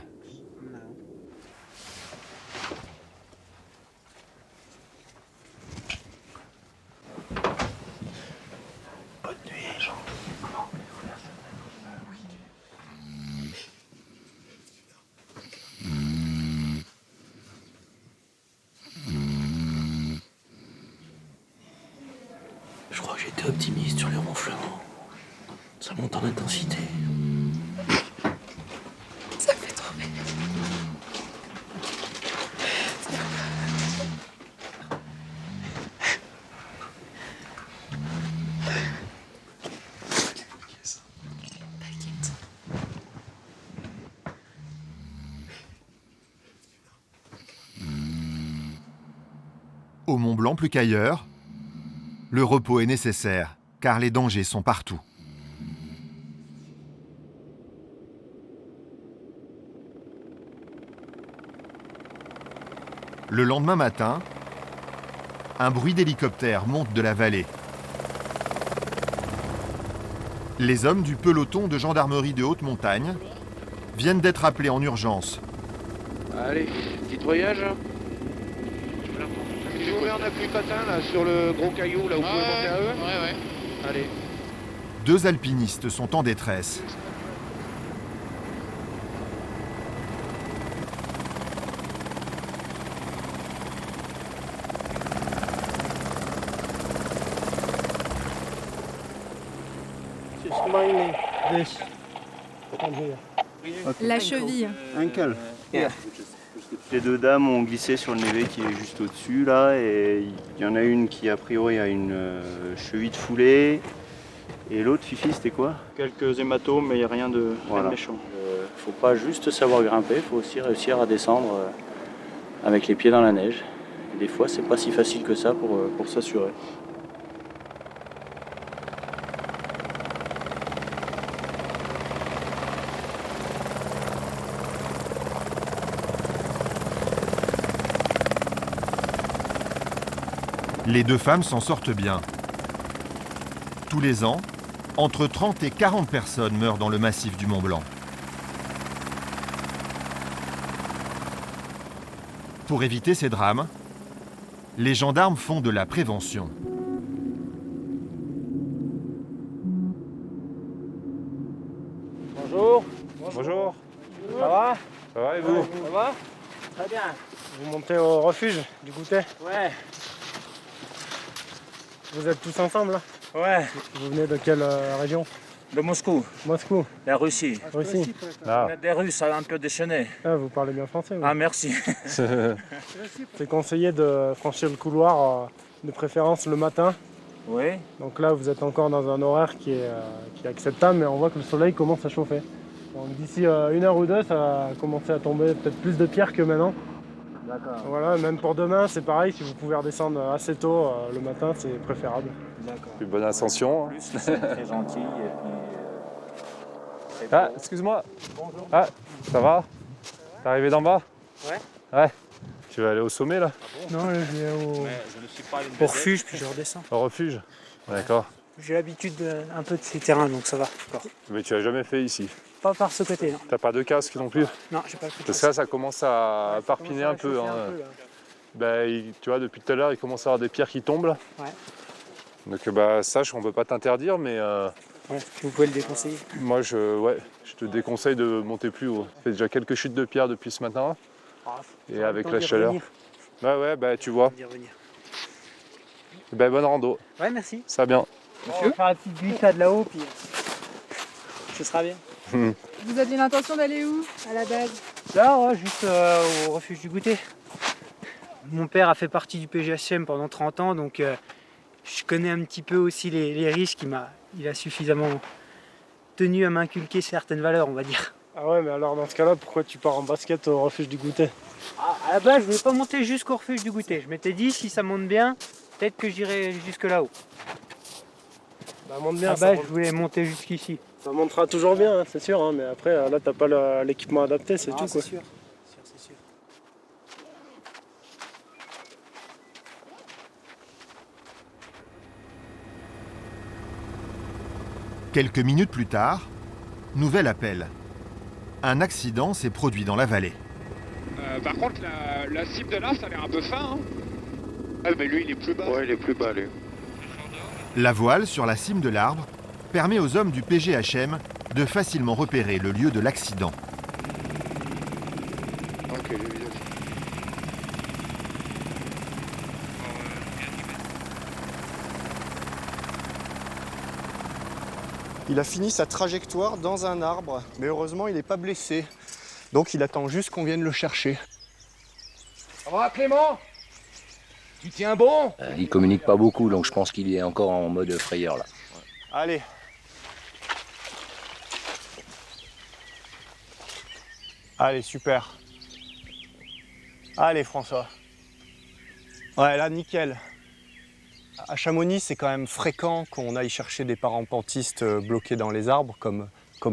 Je crois que j'étais optimiste sur les ronflements. Ça monte en intensité. Ça me fait trop rire. Au Mont Blanc plus qu'ailleurs, le repos est nécessaire, car les dangers sont partout. Le lendemain matin, un bruit d'hélicoptère monte de la vallée. Les hommes du peloton de gendarmerie de haute montagne viennent d'être appelés en urgence. Allez, petit voyage. J'ai ouvert un appui patin là sur le gros caillou là où vous pouvez monter à eux. Ouais. Allez. 2 alpinistes sont en détresse. La cheville. Ankle. Les 2 dames ont glissé sur le névé qui est juste au-dessus là, et il y en a une qui a priori a une cheville foulée, et l'autre, Fifi, c'était quoi? Quelques hématomes, mais il n'y a rien de méchant. Faut pas juste savoir grimper, il faut aussi réussir à descendre avec les pieds dans la neige. Et des fois, c'est pas si facile que ça pour s'assurer. Les 2 femmes s'en sortent bien. Tous les ans, entre 30 et 40 personnes meurent dans le massif du Mont Blanc. Pour éviter ces drames, les gendarmes font de la prévention. Bonjour. Bonjour. Ça va? Ça va et vous? Ça va? Très bien. Vous montez au refuge du goûter? Ouais. Vous êtes tous ensemble là? Ouais. Vous venez de quelle région? De Moscou. Moscou. La Russie. Russie. On est des Russes un peu déchaînés. Ah, vous parlez bien français. Oui. Ah, merci. C'est conseillé de franchir le couloir, de préférence le matin. Oui. Donc là, vous êtes encore dans un horaire qui est acceptable, mais on voit que le soleil commence à chauffer. Donc d'ici 1 heure ou 2, ça va commencer à tomber peut-être plus de pierres que maintenant. D'accord. Voilà, même pour demain, c'est pareil, si vous pouvez redescendre assez tôt le matin, c'est préférable. D'accord. Une bonne ascension. Plus, c'est très gentil. Et puis, Ah, excuse-moi. Ah, ça va? T'es arrivé d'en bas? Ouais. Ouais. Tu vas aller au sommet là? Non, là, je vais au refuge, puis je redescends. Au refuge? D'accord. J'ai l'habitude un peu de ces terrains, donc ça va encore. Mais tu l'as jamais fait ici? Pas par ce côté, non. T'as pas de casque non plus? Non, j'ai pas de casque. Parce que ça commence à parpiner un peu. Hein. Tu vois, depuis tout à l'heure, il commence à y avoir des pierres qui tombent là. Ouais. Donc sache, on peut pas t'interdire, mais... Ouais, vous pouvez le déconseiller. Moi, je te déconseille de monter plus haut. Ça fait déjà quelques chutes de pierre depuis ce matin. Et avec la chaleur. Ouais, tu vois. Bonne rando. Ouais, merci. Ça va bien. On va faire la petite glissade là-haut, puis ce sera bien. Vous aviez l'intention d'aller où, à la base? Là, ouais, juste au refuge du goûter. Mon père a fait partie du PGHM pendant 30 ans, donc je connais un petit peu aussi les risques. Il a suffisamment tenu à m'inculquer certaines valeurs, on va dire. Ah ouais, mais alors dans ce cas-là, pourquoi tu pars en basket au refuge du goûter? À la base, je voulais pas monter jusqu'au refuge du goûter. Je m'étais dit, si ça monte bien, peut-être que j'irai jusque là-haut. Bah, monte bien, je voulais monter jusqu'ici. Ça montera toujours bien, hein, c'est sûr, hein, mais après, là, t'as pas l'équipement adapté, c'est tout, quoi. C'est sûr. Quelques minutes plus tard, nouvel appel. Un accident s'est produit dans la vallée. Par contre, la cible de l'arbre, ça a l'air un peu fin. Hein. Ah, mais lui, il est plus bas. Ouais, il est plus bas, lui. La voile sur la cime de l'arbre permet aux hommes du PGHM de facilement repérer le lieu de l'accident. Ok, Il a fini sa trajectoire dans un arbre, mais heureusement il n'est pas blessé. Donc il attend juste qu'on vienne le chercher. Ça va, Clément? Tu tiens bon? Il communique pas beaucoup, donc je pense qu'il est encore en mode frayeur là. Allez. Allez, super. Allez, François. Ouais, là, nickel. À Chamonix, c'est quand même fréquent qu'on aille chercher des parapentistes bloqués dans les arbres, comme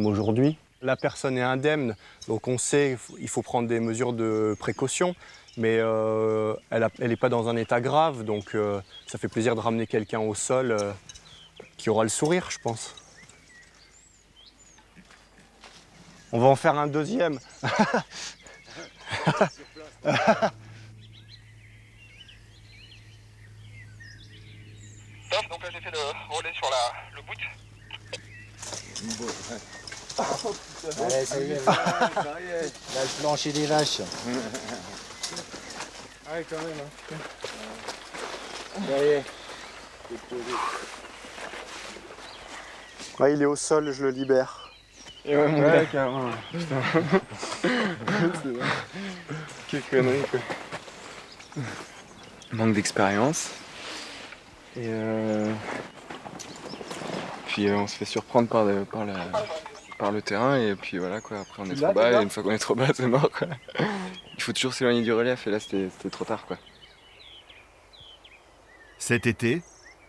aujourd'hui. La personne est indemne, donc on sait qu'il faut prendre des mesures de précaution, mais elle n'est pas dans un état grave, donc ça fait plaisir de ramener quelqu'un au sol qui aura le sourire, je pense. On va en faire un deuxième. Donc là j'ai fait le relais sur le bout. Allez, ça y est, là le plancher des vaches. Ouais, quand même. Hein. Ça y est. Ouais, il est au sol, je le libère. Et ouais, mon gars, carrément. Putain. Quelle connerie, quoi. Manque d'expérience. Et puis on se fait surprendre par le terrain et puis voilà quoi, après on est trop bas et une fois qu'on est trop bas c'est mort quoi. Il faut toujours s'éloigner du relief et là c'était trop tard quoi. Cet été,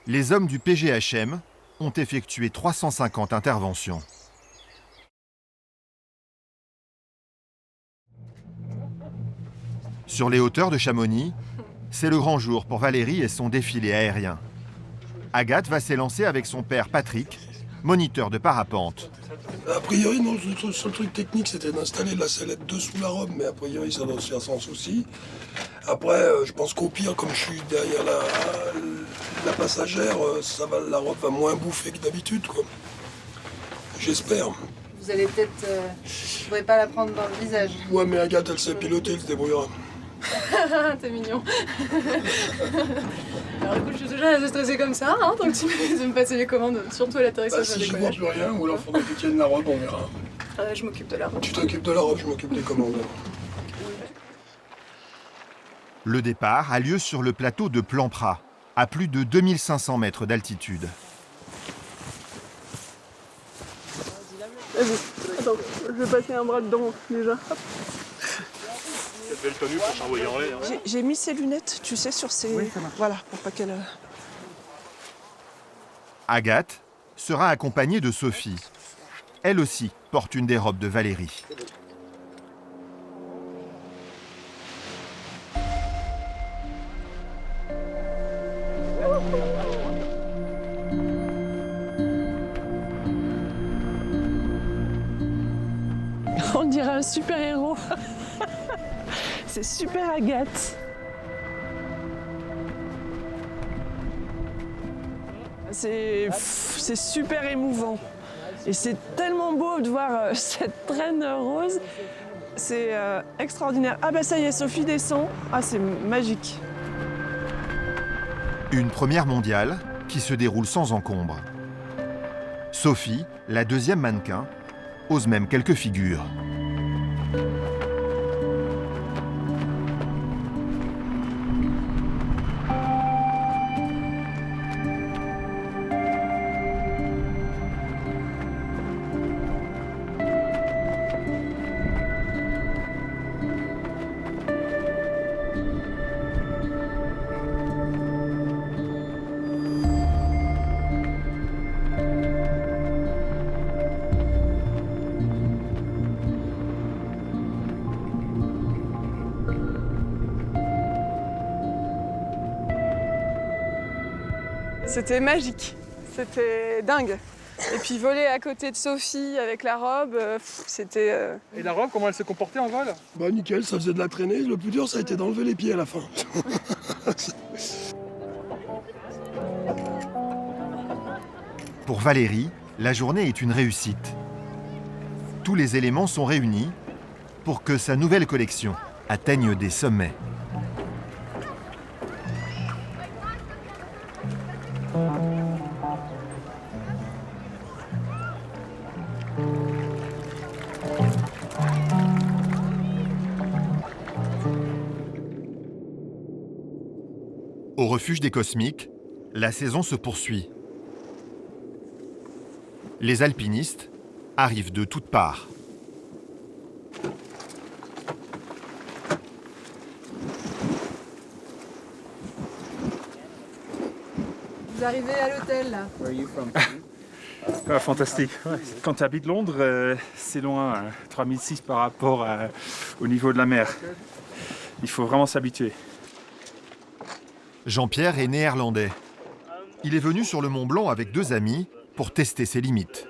les hommes du PGHM ont effectué 350 interventions. Sur les hauteurs de Chamonix, c'est le grand jour pour Valérie et son défilé aérien. Agathe va s'élancer avec son père Patrick, moniteur de parapente. A priori, non, le seul truc technique, c'était d'installer la sellette dessous la robe, mais a priori, ça doit se faire sans souci. Après, je pense qu'au pire, comme je suis derrière la passagère, la robe va moins bouffer que d'habitude, quoi. J'espère. Vous allez peut-être... je pourrais pas la prendre dans le visage. Ouais, mais Agathe, elle sait piloter, elle se débrouillera. T'es mignon. Alors écoute, je suis déjà assez stressée comme ça, hein, donc tu peux me passer les commandes, surtout à l'atterrissage. Si je vois plus rien, ou alors faudrait que tu tiennes la robe, on verra. Je m'occupe de la robe. Tu t'occupes de la robe, je m'occupe des commandes. Le départ a lieu sur le plateau de Plampras, à plus de 2500 mètres d'altitude. Vas-y, attends, je vais passer un bras dedans déjà. Belle tenue pour s'envoyer en l'air. J'ai mis ces lunettes, tu sais, sur ces... Oui, voilà, pour pas qu'elle... Agathe sera accompagnée de Sophie. elle aussi porte une des robes de Valérie. On dirait un super-héros. C'est super Agathe. C'est super émouvant. Et c'est tellement beau de voir cette traîne rose. C'est extraordinaire. Ah bah ça y est, Sophie descend. Ah, c'est magique. Une première mondiale qui se déroule sans encombre. Sophie, la deuxième mannequin, ose même quelques figures. C'était magique, c'était dingue. Et puis voler à côté de Sophie avec la robe, c'était... Et la robe, comment elle s'est comportée en vol? Bah nickel, ça faisait de la traînée. Le plus dur, ça a été d'enlever les pieds à la fin. Pour Valérie, la journée est une réussite. Tous les éléments sont réunis pour que sa nouvelle collection atteigne des sommets. Au refuge des Cosmiques, la saison se poursuit. Les alpinistes arrivent de toutes parts. Vous arrivez à l'hôtel là. Ah, fantastique. Ouais. Quand tu habites Londres, c'est loin, hein. 3006 par rapport au niveau de la mer. Il faut vraiment s'habituer. Jean-Pierre est néerlandais. Il est venu sur le Mont Blanc avec 2 amis pour tester ses limites.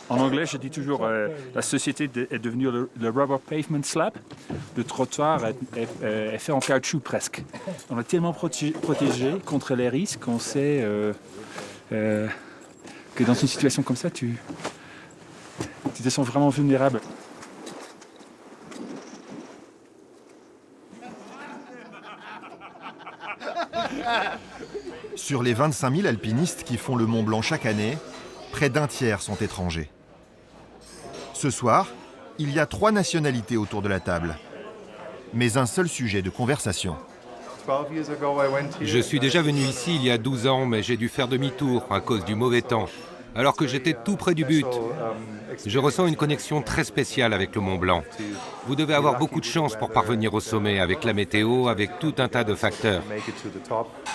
En anglais, je dis toujours la société est devenue le rubber pavement slab. Le trottoir est fait en caoutchouc presque. On est tellement protégé contre les risques qu'on sait que dans une situation comme ça, tu te sens vraiment vulnérable. Sur les 25 000 alpinistes qui font le Mont Blanc chaque année, près d'un tiers sont étrangers. Ce soir, il y a 3 nationalités autour de la table, mais un seul sujet de conversation. Je suis déjà venu ici il y a 12 ans, mais j'ai dû faire demi-tour à cause du mauvais temps, alors que j'étais tout près du but. Je ressens une connexion très spéciale avec le Mont Blanc. Vous devez avoir beaucoup de chance pour parvenir au sommet, avec la météo, avec tout un tas de facteurs.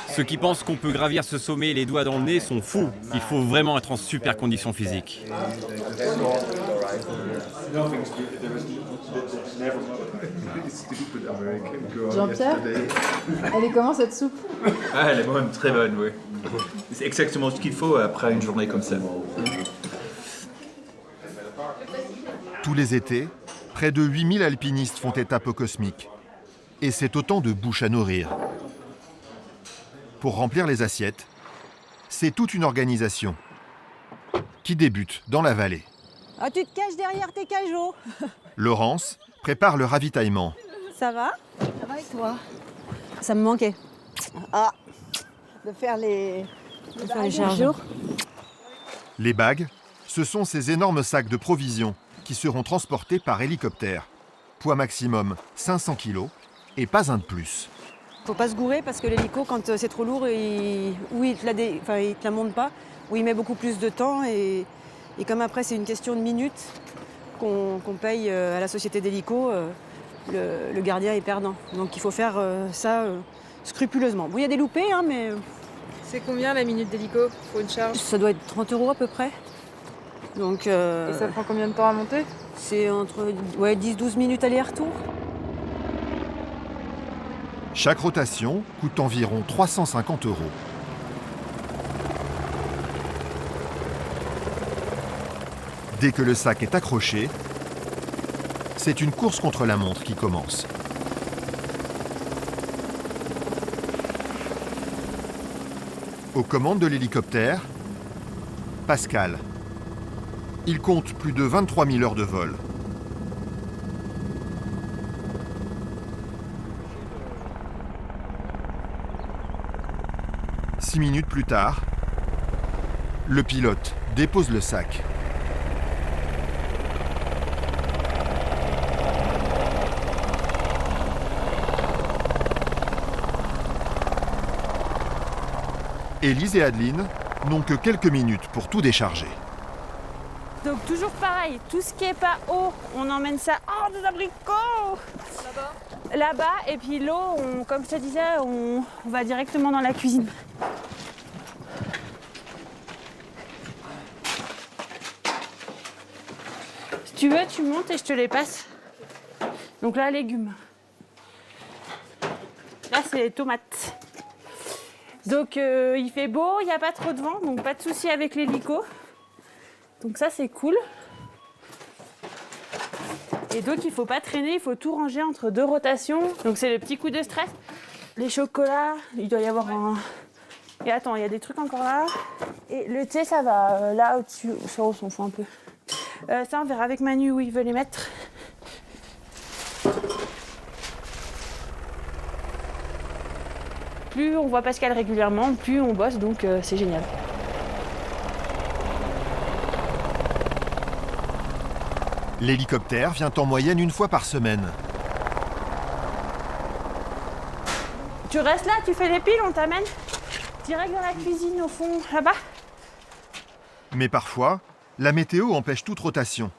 Ceux qui pensent qu'on peut gravir ce sommet les doigts dans le nez sont fous. Il faut vraiment être en super condition physique. Jean-Pierre, elle est comment cette soupe? Ah, elle est bonne, très bonne, oui. C'est exactement ce qu'il faut après une journée comme ça. Tous les étés, près de 8000 alpinistes font étape au Cosmique. Et c'est autant de bouches à nourrir. Pour remplir les assiettes, c'est toute une organisation qui débute dans la vallée. Ah, tu te caches derrière tes cajots. Laurence prépare le ravitaillement. Ça va? Ça va et toi? Ça me manquait. Ah, de faire les charges. Les bagues, ce sont ces énormes sacs de provisions qui seront transportés par hélicoptère. Poids maximum 500 kg et pas un de plus. Faut pas se gourer parce que l'hélico, quand c'est trop lourd, il te la monte pas, ou il met beaucoup plus de temps. Et comme après, c'est une question de minutes qu'on paye à la société d'hélico, le gardien est perdant. Donc il faut faire ça scrupuleusement. Bon, il y a des loupés, hein, mais... C'est combien la minute d'hélico pour une charge? Ça doit être 30 € à peu près. Donc, Et ça prend combien de temps à monter? C'est entre 10-12 minutes aller-retour. Chaque rotation coûte environ 350 €. Dès que le sac est accroché, c'est une course contre la montre qui commence. Aux commandes de l'hélicoptère, Pascal. Il compte plus de 23 000 heures de vol. Six minutes plus tard, le pilote dépose le sac. Élise et Adeline n'ont que quelques minutes pour tout décharger. Donc toujours pareil, tout ce qui est pas eau, on emmène ça hors des abricots. Là-bas, et puis l'eau, comme je te disais, on va directement dans la cuisine. Si tu veux, tu montes et je te les passe. Donc là, légumes. Là, c'est les tomates. Donc il fait beau, il n'y a pas trop de vent, donc pas de souci avec l'hélico. Donc ça c'est cool. Et donc il ne faut pas traîner, il faut tout ranger entre deux rotations. Donc c'est le petit coup de stress. Les chocolats, il doit y avoir un... Et attends, il y a des trucs encore là. Et le thé ça va là au-dessus, ça on s'en fout un peu. Ça on verra avec Manu où il veut les mettre. Plus on voit Pascal régulièrement, plus on bosse, donc c'est génial. L'hélicoptère vient en moyenne une fois par semaine. Tu restes là, tu fais les piles, on t'amène direct dans la cuisine au fond, là-bas. Mais parfois, la météo empêche toute rotation.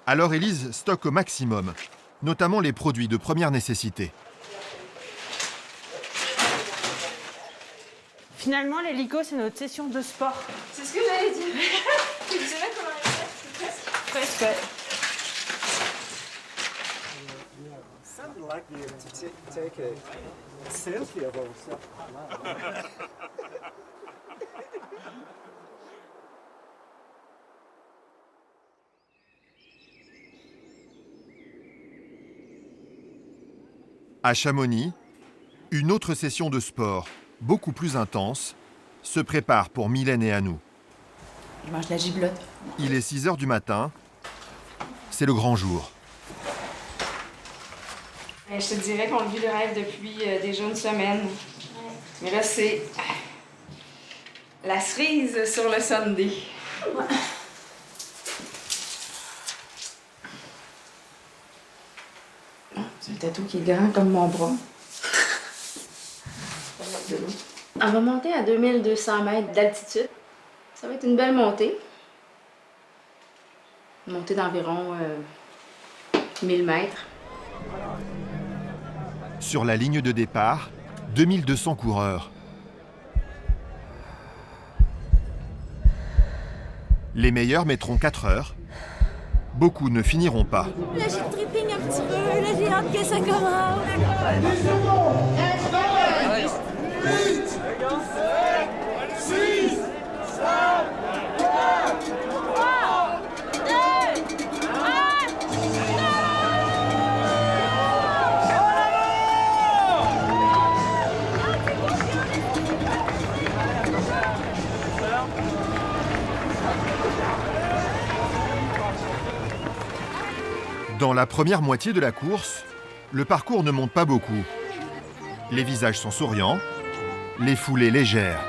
Alors Élise stocke au maximum, notamment les produits de première nécessité. Finalement, l'hélico, c'est notre session de sport. C'est ce que j'allais dire. Tu dirais qu'on en est presque. Presque, ouais. À Chamonix, une autre session de sport, beaucoup plus intense, se prépare pour Mylène et Anou. Je mange de la giblotte. Il est 6 h du matin, c'est le grand jour. Je te dirais qu'on vit le rêve depuis déjà une semaine. Mais là, c'est la cerise sur le Sunday. C'est un tatou qui est grand comme mon bras. On va monter à 2200 mètres d'altitude. Ça va être une belle montée. Une montée d'environ 1000 mètres. Sur la ligne de départ, 2200 coureurs. Les meilleurs mettront 4 heures. Beaucoup ne finiront pas. Là, j'ai le tripping un petit peu. Là, j'ai hâte que ça commence. 10 secondes. 8, 7, 6, 5, 4, 3, 2, 1. Dans la première moitié de la course, le parcours ne monte pas beaucoup. Les visages sont souriants, les foulées légères.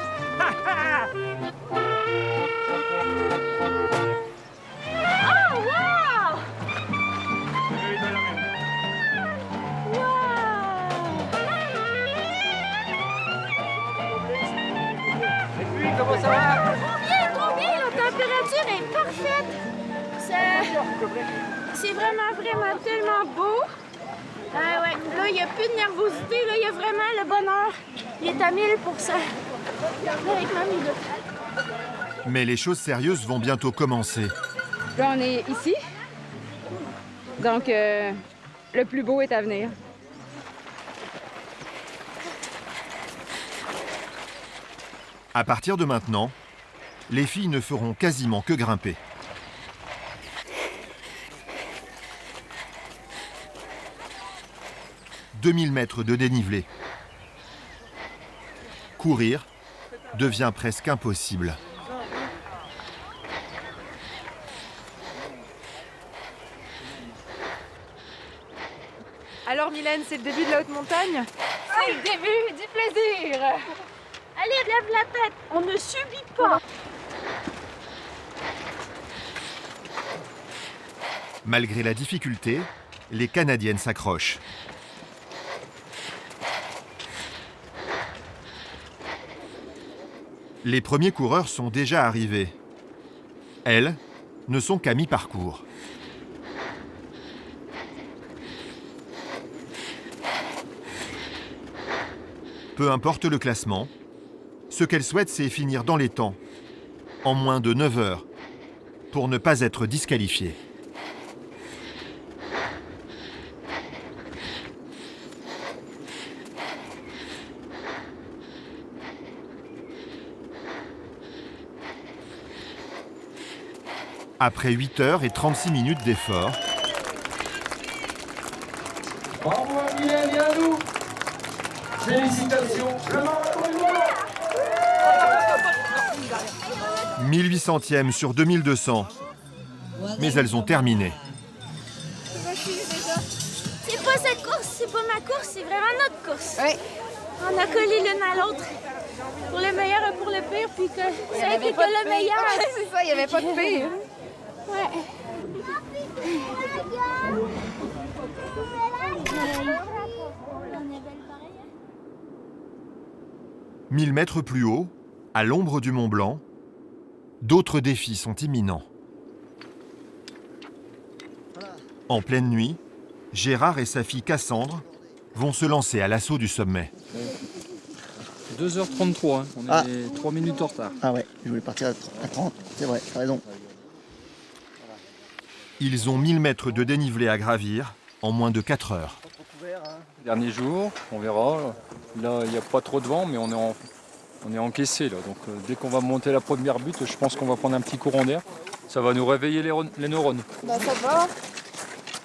Comment ça va? Trop bien, la température est parfaite. C'est vraiment tellement beau. Ouais. Là, il n'y a plus de nervosité, là, il y a vraiment le bonheur. Il est à 1000%. Avec Mamie, là. Mais les choses sérieuses vont bientôt commencer. Là, on est ici. Donc, le plus beau est à venir. À partir de maintenant, les filles ne feront quasiment que grimper. « 2000 mètres de dénivelé. Courir devient presque impossible. Alors Mylène, c'est le début de la haute montagne? C'est le début du plaisir. Allez, lève la tête, on ne subit pas. Malgré la difficulté, les Canadiennes s'accrochent. Les premiers coureurs sont déjà arrivés. Elles ne sont qu'à mi-parcours. Peu importe le classement, ce qu'elles souhaitent, c'est finir dans les temps, en moins de 9 heures, pour ne pas être disqualifiées. Après 8 heures et 36 minutes d'effort, Bravo à Mylène et à nous. Félicitations. 1800e sur 2200, mais elles ont terminé. C'est pas cette course, c'est pas ma course, c'est vraiment notre course. Oui. On a collé l'une à l'autre. Pour le meilleur et pour le pire, puis que ça a été que le meilleur. Ouais, c'est ça, il n'y avait pas de pire. Ouais. 1000 mètres plus haut, à l'ombre du Mont Blanc, d'autres défis sont imminents. En pleine nuit, Gérard et sa fille Cassandre vont se lancer à l'assaut du sommet. 2h33, hein. On est 3 minutes en retard. Ah ouais, je voulais partir à 30, c'est vrai, t'as raison. Ils ont 1000 mètres de dénivelé à gravir en moins de 4 heures. Dernier jour, on verra. Là, il n'y a pas trop de vent, mais on est encaissé là. Donc dès qu'on va monter la première butte, je pense qu'on va prendre un petit courant d'air. Ça va nous réveiller les neurones. Bah ça va.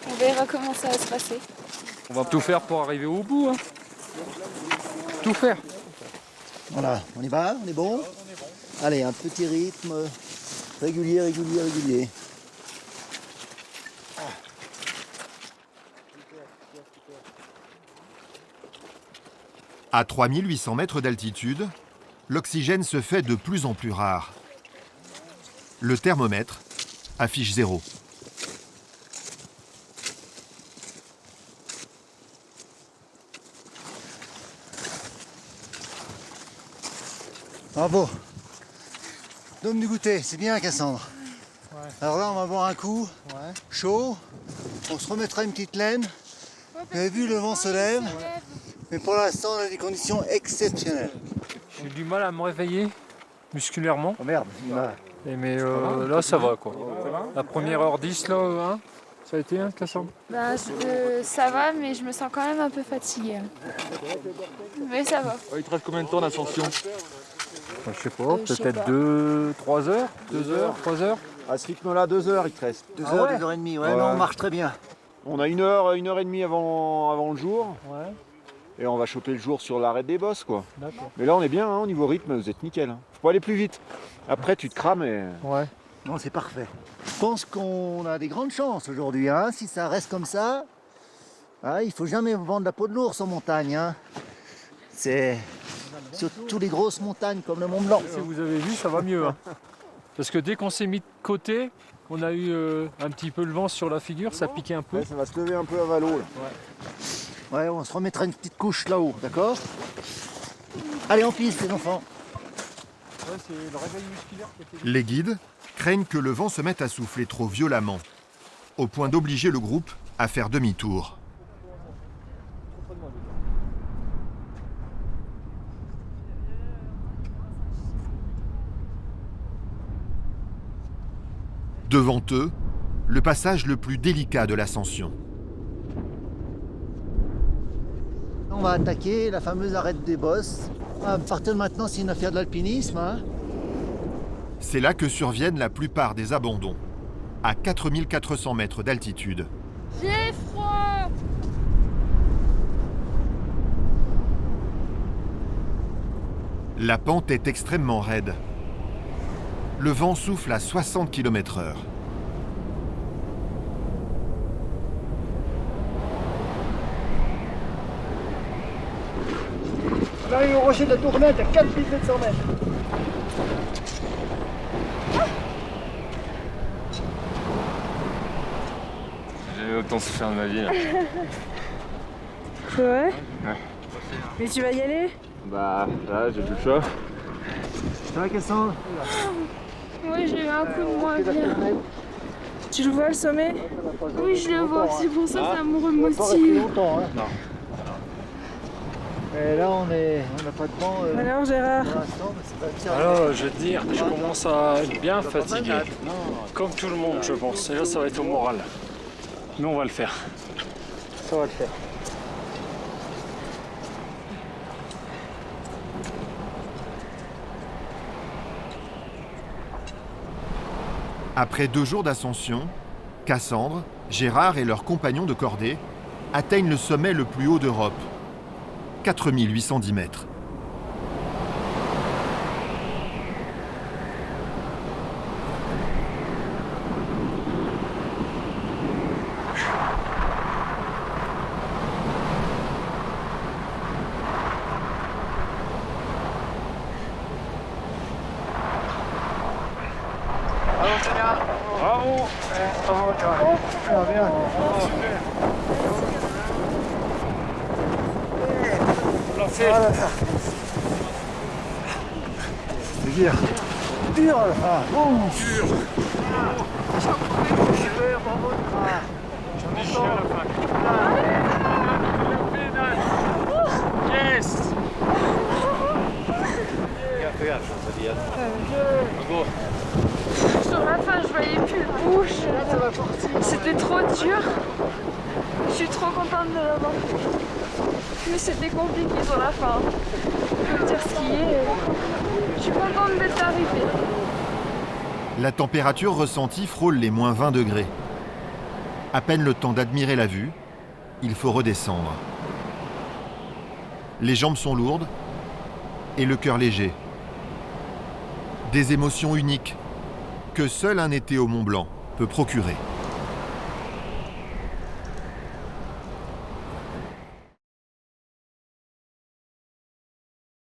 On verra comment ça va se passer. On va tout faire pour arriver au bout. Hein. Tout faire. Voilà, on y va, on est bon? Allez, un petit rythme régulier. À 3800 mètres d'altitude, l'oxygène se fait de plus en plus rare. Le thermomètre affiche 0. Bravo. Donne du goûter, c'est bien Cassandre. Ouais. Alors là on va boire un coup, chaud, on se remettra une petite laine. Vous avez vu, le vent se lève, mais pour l'instant on a des conditions exceptionnelles. J'ai du mal à me réveiller musculairement. Oh merde, mais là ça va quoi. La première heure 10 là, hein, ça a été Cassandre? Bah, ça va, mais je me sens quand même un peu fatiguée. Mais ça va. Il te reste combien de temps d'ascension? Je sais pas, peut-être 2-3 heures, 2 heures, 3 heures. À ce rythme-là, 2 heures il te reste. 2 heures, 2 heures et demie, ouais, mais on marche très bien. On a 1 heure et demie avant le jour. Ouais. Et on va choper le jour sur l'arrêt des bosses, quoi. D'accord. Mais là, on est bien, hein, au niveau rythme, vous êtes nickel. Faut aller plus vite. Après, tu te crames et... Ouais. Non, c'est parfait. Je pense qu'on a des grandes chances aujourd'hui, hein. Si ça reste comme ça, il faut jamais vendre la peau de l'ours en montagne, hein. C'est surtout les grosses montagnes comme le Mont Blanc. Si vous avez vu, ça va mieux. Hein. Parce que dès qu'on s'est mis de côté, on a eu un petit peu le vent sur la figure, ça piquait un peu. Ouais, ça va se lever un peu à valo. Là. Ouais, on se remettra une petite couche là-haut, d'accord? Allez, en piste, les enfants. Ouais, c'est le réveil musculaire qui était... Les guides craignent que le vent se mette à souffler trop violemment, au point d'obliger le groupe à faire demi-tour. Devant eux, le passage le plus délicat de l'ascension. On va attaquer la fameuse arête des bosses. À partir de maintenant, c'est une affaire de l'alpinisme. Hein. C'est là que surviennent la plupart des abandons, à 4400 mètres d'altitude. J'ai froid. La pente est extrêmement raide. Le vent souffle à 60 km/h. On arrive au rocher de la Tournette à 4700 mètres. J'ai jamais autant souffert de ma vie là. C'est vrai? Ouais. Mais tu vas y aller? Bah là j'ai plus le choix. Ça va Cassandre? Oui, j'ai eu un coup de moins bien. Tu le vois le sommet? Oui, je le vois, c'est pour ça que ça me remotive. Non. Et là on n'a pas de vent. Alors Gérard? Alors je vais te dire, je commence à être bien fatigué. Comme tout le monde je pense. Et là ça va être au moral. Mais on va le faire. Ça va le faire. Après 2 jours d'ascension, Cassandre, Gérard et leurs compagnons de cordée atteignent le sommet le plus haut d'Europe, 4810 mètres. C'est dur. Dur à la fin. Dur. Super, bravo le gras. J'en ai chaud à la fin. Yes. Regarde, je te dis. Bravo. Sur la fin, je voyais plus le bouche. C'était trop dur. Je suis trop contente de l'avoir fait. Mais c'était compliqué sur la fin. Je peux dire skier. Je suis contente d'être arrivée. La température ressentie frôle les moins 20 degrés. À peine le temps d'admirer la vue, il faut redescendre. Les jambes sont lourdes et le cœur léger. Des émotions uniques que seul un été au Mont Blanc peut procurer.